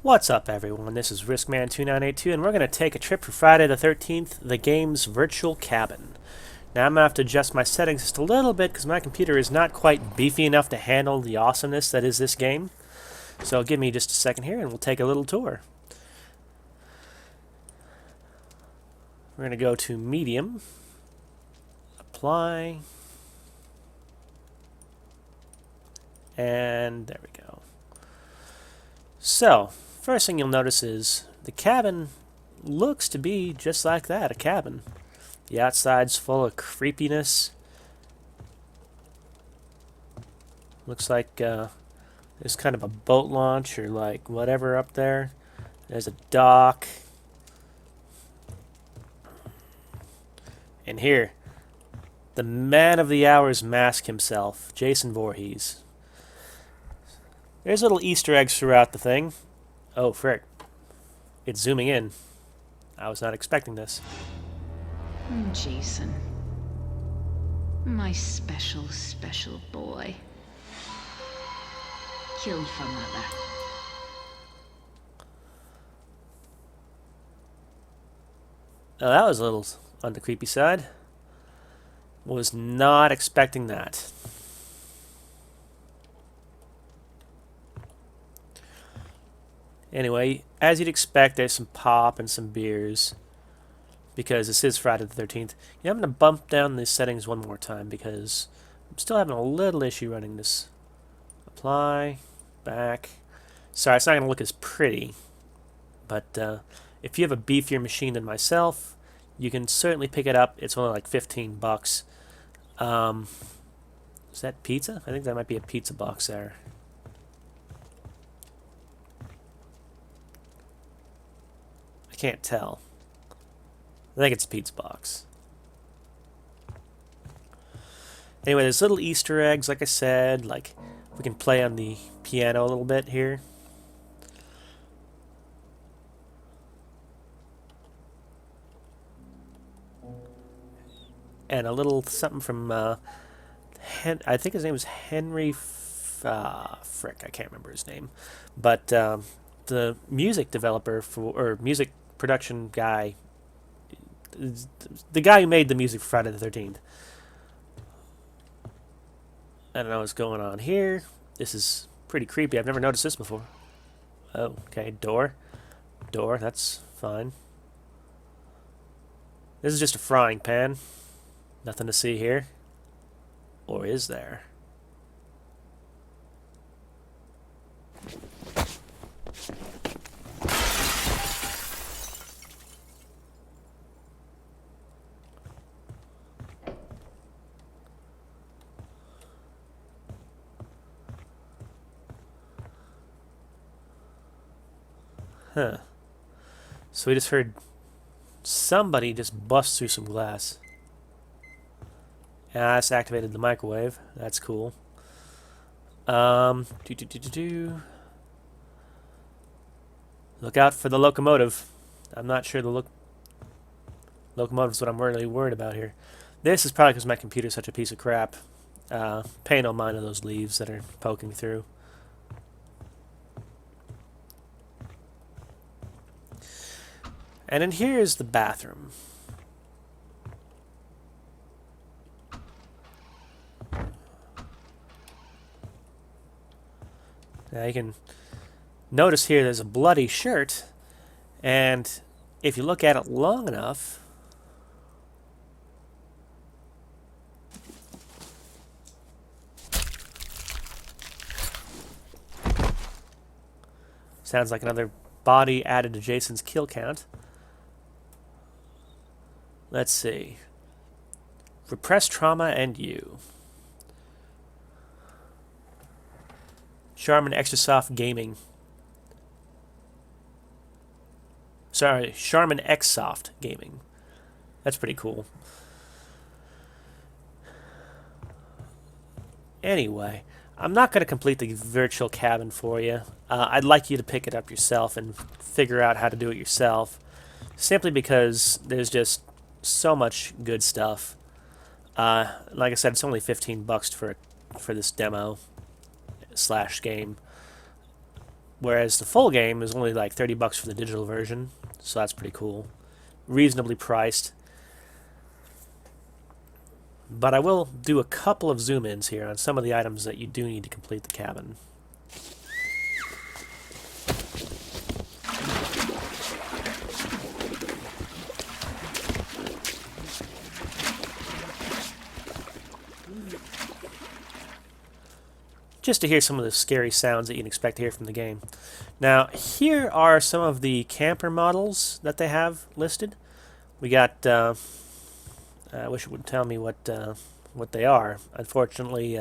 What's up, everyone? This is Riskman2982, and we're going to take a trip for Friday the 13th, the game's virtual cabin. Now, I'm going to have to adjust my settings just a little bit because my computer is not quite beefy enough to handle the awesomeness that is this game. So give me just a second here, and we'll take a little tour. We're going to go to Medium, Apply, and there we go. So, first thing you'll notice is the cabin looks to be just like that, a cabin. The outside's full of creepiness. Looks like there's kind of a boat launch or like whatever up there. There's a dock. And here, the man of the hour's mask himself, Jason Voorhees. There's little Easter eggs throughout the thing. Oh, frick. It's zooming in. I was not expecting this. Jason. My special, special boy. Killed for mother. Oh, that was a little on the creepy side. Was not expecting that. Anyway, as you'd expect, there's some pop and some beers. Because this is Friday the 13th. Yeah, I'm going to bump down the settings one more time because I'm still having a little issue running this. Apply, back. Sorry, it's not going to look as pretty. But if you have a beefier machine than myself, you can certainly pick it up. It's only like 15 bucks. Is that pizza? I think that might be a pizza box there. I can't tell. I think it's a pizza box. Anyway, there's little Easter eggs, like I said. Like, we can play on the piano a little bit here. And a little something from, I think his name was Henry, frick, I can't remember his name. But the music developer, or music production guy, the guy who made the music for Friday the 13th. I don't know what's going on here. This is pretty creepy. I've never noticed this before. Oh, okay. Door. Door. That's fine. This is just a frying pan. Nothing to see here. Or is there? Huh. So we just heard somebody just bust through some glass. Yeah, that's activated the microwave. That's cool. Look out for the locomotive. I'm not sure the locomotive's what I'm really worried about here. This is probably because my computer's such a piece of crap. Pay no mind of those leaves that are poking through. And then here is the bathroom. Now you can notice here there's a bloody shirt, and if you look at it long enough, sounds like another body added to Jason's kill count. Let's see. Repressed trauma and you. Charmin Extrasoft Gaming. Sorry, Charmin Xsoft Gaming. That's pretty cool. Anyway, I'm not going to complete the virtual cabin for you. I'd like you to pick it up yourself and figure out how to do it yourself. Simply because there's just so much good stuff. Like I said, it's only 15 bucks for this demo / game. Whereas the full game is only like $30 for the digital version, so that's pretty cool. Reasonably priced. But I will do a couple of zoom-ins here on some of the items that you do need to complete the cabin. Just to hear some of the scary sounds that you'd expect to hear from the game. Now, here are some of the camper models that they have listed. We got, I wish it would tell me what they are. Unfortunately,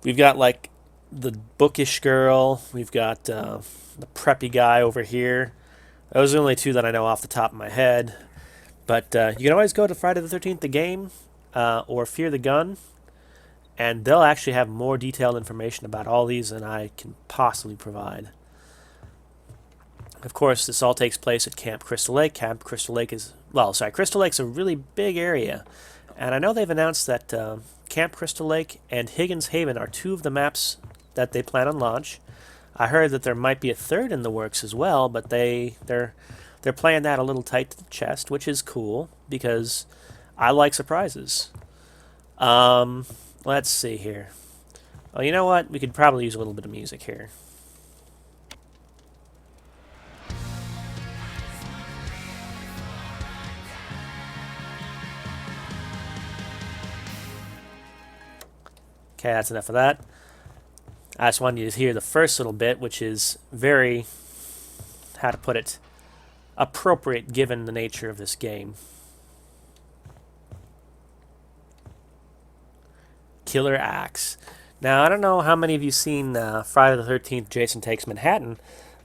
we've got like the bookish girl, we've got the preppy guy over here. Those are the only two that I know off the top of my head. But you can always go to Friday the 13th, the game, or Fear the Gun, and they'll actually have more detailed information about all these than I can possibly provide. Of course, this all takes place at Camp Crystal Lake. Camp Crystal Lake is, Crystal Lake's a really big area. And I know they've announced that Camp Crystal Lake and Higgins Haven are two of the maps that they plan on launch. I heard that there might be a third in the works as well, but they're playing that a little tight to the chest, which is cool because I like surprises. Let's see here. Well, you know what? We could probably use a little bit of music here. Okay, that's enough of that. I just wanted you to hear the first little bit, which is very, how to put it, appropriate given the nature of this game. Killer Axe. Now, I don't know how many of you seen Friday the 13th, Jason Takes Manhattan,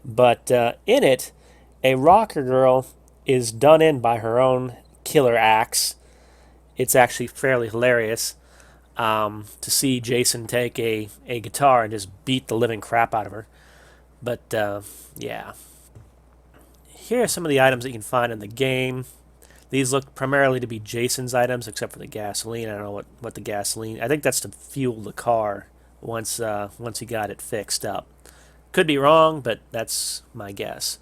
but in it, a rocker girl is done in by her own killer axe. It's actually fairly hilarious to see Jason take a guitar and just beat the living crap out of her. But, yeah. Here are some of the items that you can find in the game. These look primarily to be Jason's items, except for the gasoline. I don't know what the gasoline... I think that's to fuel the car once he got it fixed up. Could be wrong, but that's my guess.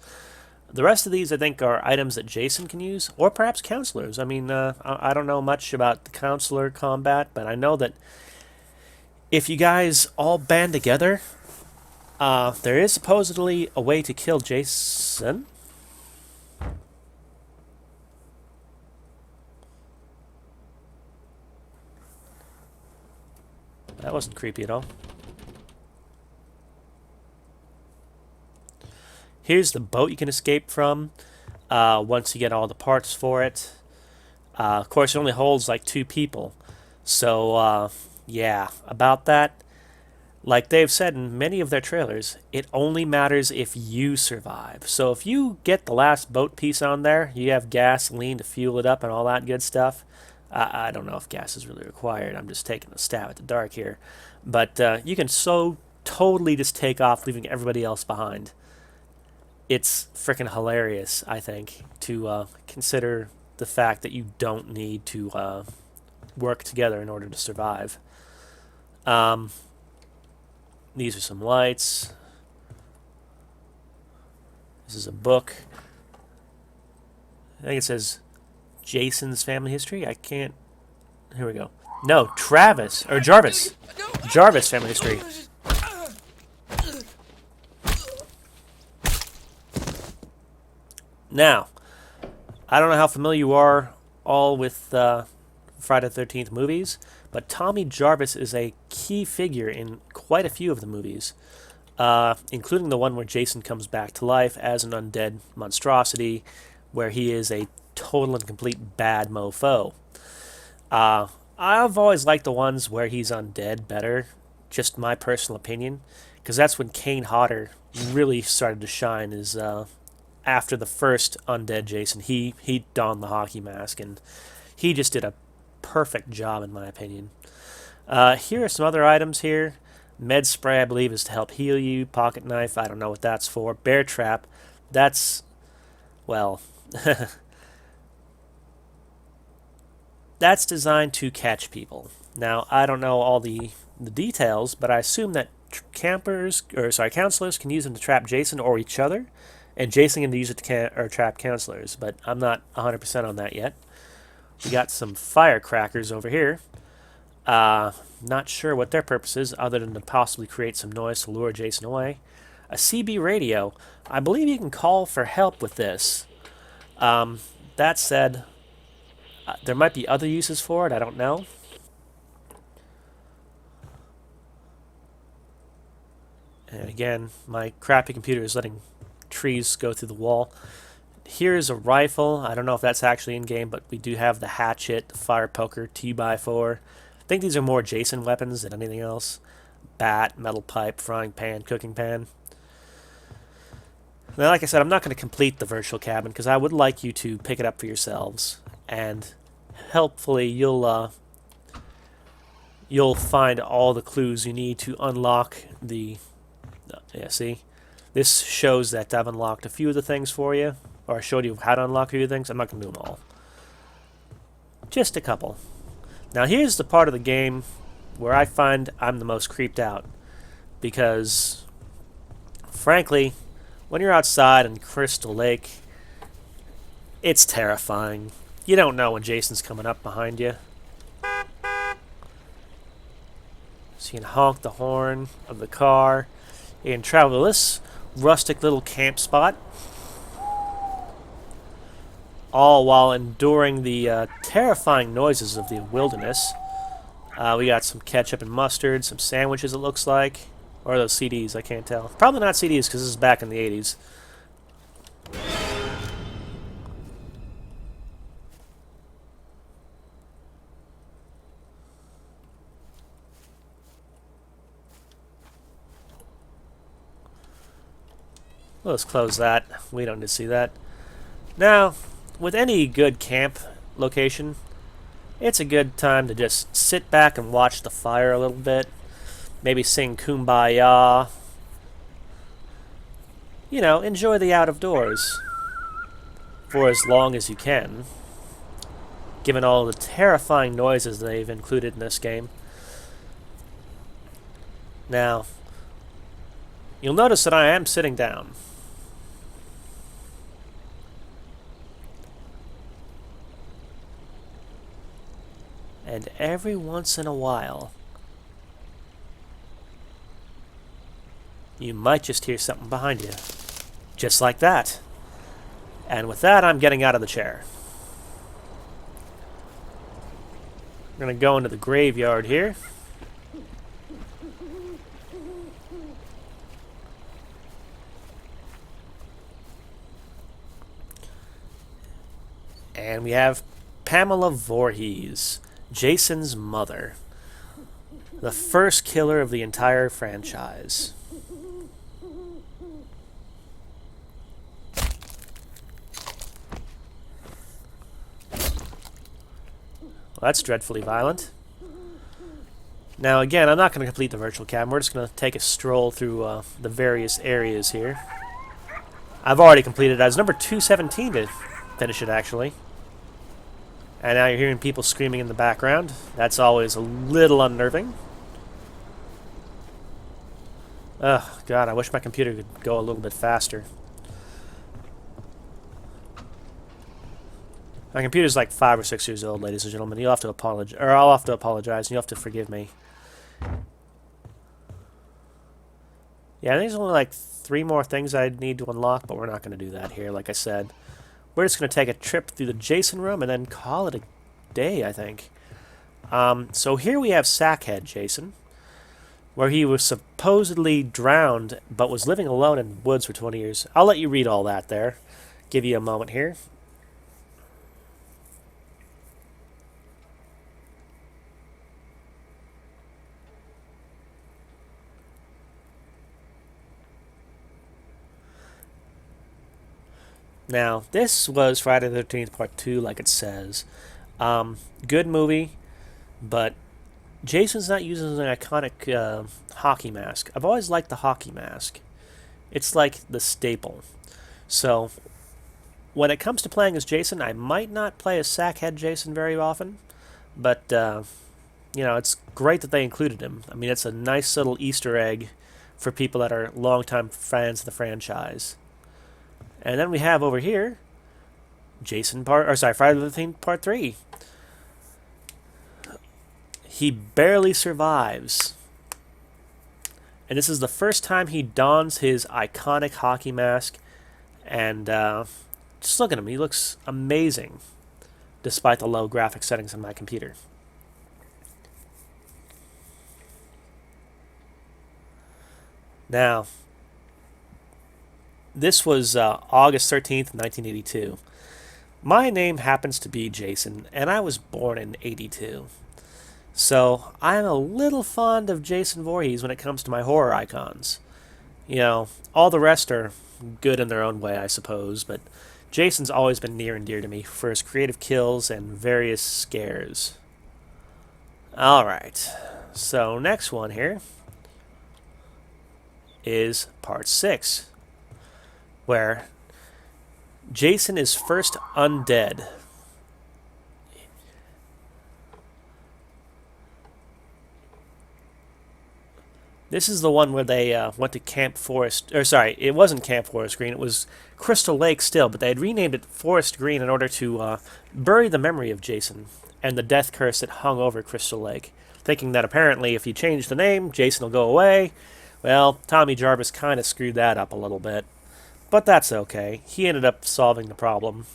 The rest of these, I think, are items that Jason can use, or perhaps counselors. I mean, I don't know much about the counselor combat, but I know that if you guys all band together, there is supposedly a way to kill Jason. That wasn't creepy at all. Here's the boat you can escape from once you get all the parts for it. Of course, it only holds like 2 people. So, yeah, about that. Like they've said in many of their trailers, it only matters if you survive. So if you get the last boat piece on there, you have gasoline to fuel it up and all that good stuff. I don't know if gas is really required. I'm just taking a stab at the dark here. But you can so totally just take off, leaving everybody else behind. It's freaking hilarious, I think, to consider the fact that you don't need to work together in order to survive. These are some lights. This is a book. I think it says Jason's family history. I can't... Here we go. No, Travis. Or Jarvis. Jarvis family history. Now, I don't know how familiar you are all with Friday the 13th movies, but Tommy Jarvis is a key figure in quite a few of the movies, including the one where Jason comes back to life as an undead monstrosity, where he is a total and complete bad mofo. I've always liked the ones where he's undead better, just my personal opinion, because that's when Kane Hodder really started to shine, is after the first undead Jason. He donned the hockey mask, and he just did a perfect job, in my opinion. Here are some other items here. Med spray, I believe, is to help heal you. Pocket knife, I don't know what that's for. Bear trap, that's, well... that's designed to catch people. Now, I don't know all the details, but I assume that counselors can use them to trap Jason or each other, and Jason can use it to trap counselors. But I'm not 100% on that yet. We got some firecrackers over here. Not sure what their purpose is, other than to possibly create some noise to lure Jason away. A CB radio. I believe you can call for help with this. That said, there might be other uses for it. I don't know. And again, my crappy computer is letting trees go through the wall. Here's a rifle. I don't know if that's actually in-game, but we do have the hatchet, the fire poker, 2x4. I think these are more Jason weapons than anything else. Bat, metal pipe, frying pan, cooking pan. Now, like I said, I'm not going to complete the virtual cabin because I would like you to pick it up for yourselves, and hopefully you'll find all the clues you need to unlock the. Yeah, see, this shows that I've unlocked a few of the things for you, or I showed you how to unlock a few things. I'm not going to do them all. Just a couple. Now, here's the part of the game where I find I'm the most creeped out, because, frankly, when you're outside in Crystal Lake, it's terrifying. You don't know when Jason's coming up behind you. So you can honk the horn of the car. You can travel to this rustic little camp spot, all while enduring the terrifying noises of the wilderness. We got some ketchup and mustard, some sandwiches it looks like. Or are those CDs? I can't tell. Probably not CDs because this is back in the 80s. Let's close that. We don't need to see that. Now, with any good camp location, it's a good time to just sit back and watch the fire a little bit. Maybe sing Kumbaya. You know, enjoy the out of doors for as long as you can, given all the terrifying noises they've included in this game. Now, you'll notice that I am sitting down. And every once in a while, you might just hear something behind you. Just like that. And with that, I'm getting out of the chair. We're going to go into the graveyard here. And we have Pamela Voorhees, Jason's mother. The first killer of the entire franchise. Well, that's dreadfully violent. Now again, I'm not going to complete the virtual cabin. We're just going to take a stroll through the various areas here. I've already completed it. I was number 217 to finish it, actually. And now you're hearing people screaming in the background. That's always a little unnerving. Ugh, God, I wish my computer could go a little bit faster. My computer's like 5 or 6 years old, ladies and gentlemen. You'll have to apologize, or I'll have to apologize, and you'll have to forgive me. Yeah, there's only like 3 more things I need to unlock, but we're not going to do that here, like I said. We're just going to take a trip through the Jason room and then call it a day, I think. So here we have Sackhead Jason, where he was supposedly drowned, but was living alone in the woods for 20 years. I'll let you read all that there. Give you a moment here. Now, this was Friday the 13th Part 2, like it says. Good movie, but Jason's not using an iconic hockey mask. I've always liked the hockey mask. It's like the staple. So, when it comes to playing as Jason, I might not play as Sackhead Jason very often, but, you know, it's great that they included him. I mean, it's a nice little Easter egg for people that are longtime fans of the franchise. And then we have over here Friday the 13th Part 3. He barely survives. And this is the first time he dons his iconic hockey mask. And just look at him. He looks amazing, despite the low graphic settings on my computer. Now, this was August 13th, 1982. My name happens to be Jason, and I was born in 82. So, I'm a little fond of Jason Voorhees when it comes to my horror icons. You know, all the rest are good in their own way, I suppose, but Jason's always been near and dear to me for his creative kills and various scares. Alright, so next one here is Part 6, where Jason is first undead. This is the one where they went to Camp Forest, or sorry, it wasn't Camp Forest Green, it was Crystal Lake still, but they had renamed it Forest Green in order to bury the memory of Jason and the death curse that hung over Crystal Lake, thinking that apparently if you change the name, Jason will go away. Well, Tommy Jarvis kind of screwed that up a little bit, but that's okay. He ended up solving the problem.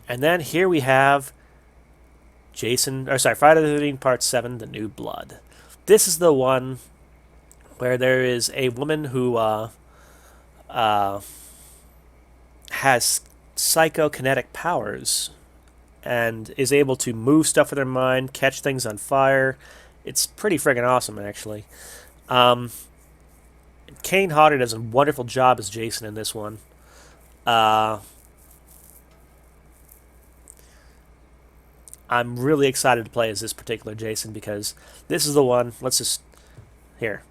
And then here we have Friday the 13th Part 7, The New Blood. This is the one where there is a woman who has psychokinetic powers and is able to move stuff with her mind, catch things on fire. It's pretty friggin' awesome, actually. Kane Hodder does a wonderful job as Jason in this one. I'm really excited to play as this particular Jason because this is the one. Here.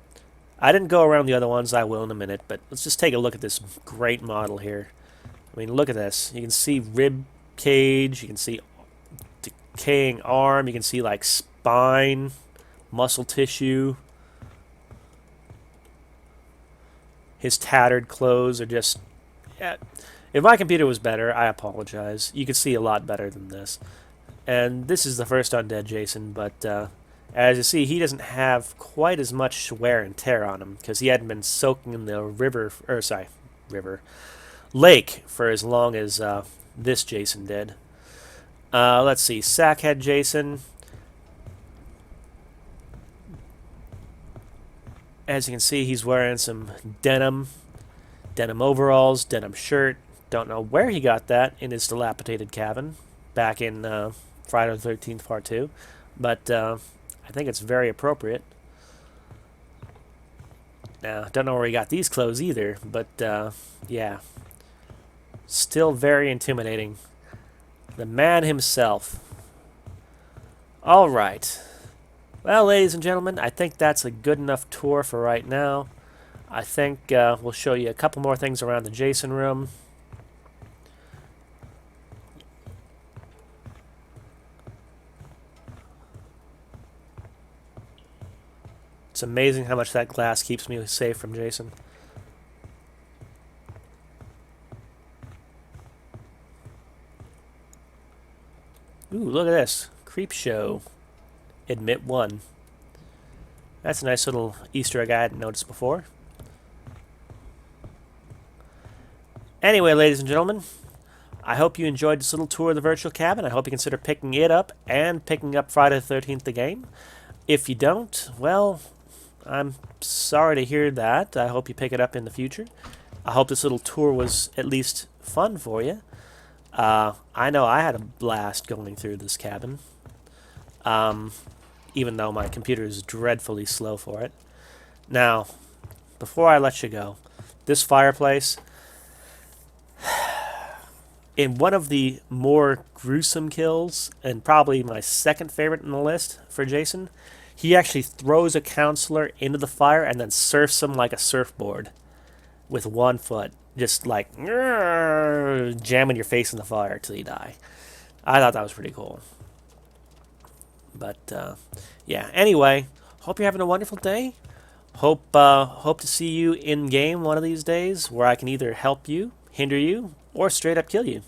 I didn't go around the other ones. I will in a minute, but let's just take a look at this great model here. I mean, look at this. You can see rib cage. You can see decaying arm. You can see like spine, muscle tissue. His tattered clothes are just... Yeah. If my computer was better, I apologize. You could see a lot better than this. And this is the first undead Jason, but as you see, he doesn't have quite as much wear and tear on him because he hadn't been soaking in the lake for as long as this Jason did. Let's see, Sackhead Jason. As you can see, he's wearing some denim overalls, denim shirt. Don't know where he got that in his dilapidated cabin back in Friday the 13th Part 2, but I think it's very appropriate. Now, don't know where he got these clothes either, but yeah. Still very intimidating. The man himself. Alright. Well, ladies and gentlemen, I think that's a good enough tour for right now. I think we'll show you a couple more things around the Jason room. It's amazing how much that glass keeps me safe from Jason. Ooh, look at this. Creep Show. Admit 1. That's a nice little Easter egg I hadn't noticed before. Anyway, ladies and gentlemen, I hope you enjoyed this little tour of the virtual cabin. I hope you consider picking it up and picking up Friday the 13th the game. If you don't, well, I'm sorry to hear that. I hope you pick it up in the future. I hope this little tour was at least fun for you. I know I had a blast going through this cabin. Even though my computer is dreadfully slow for it. Now, before I let you go, this fireplace, in one of the more gruesome kills, and probably my second favorite in the list for Jason, he actually throws a counselor into the fire and then surfs him like a surfboard with one foot. Just like jamming your face in the fire till you die. I thought that was pretty cool. But, yeah. Anyway, hope you're having a wonderful day. Hope to see you in game one of these days, where I can either help you, hinder you, or straight up kill you.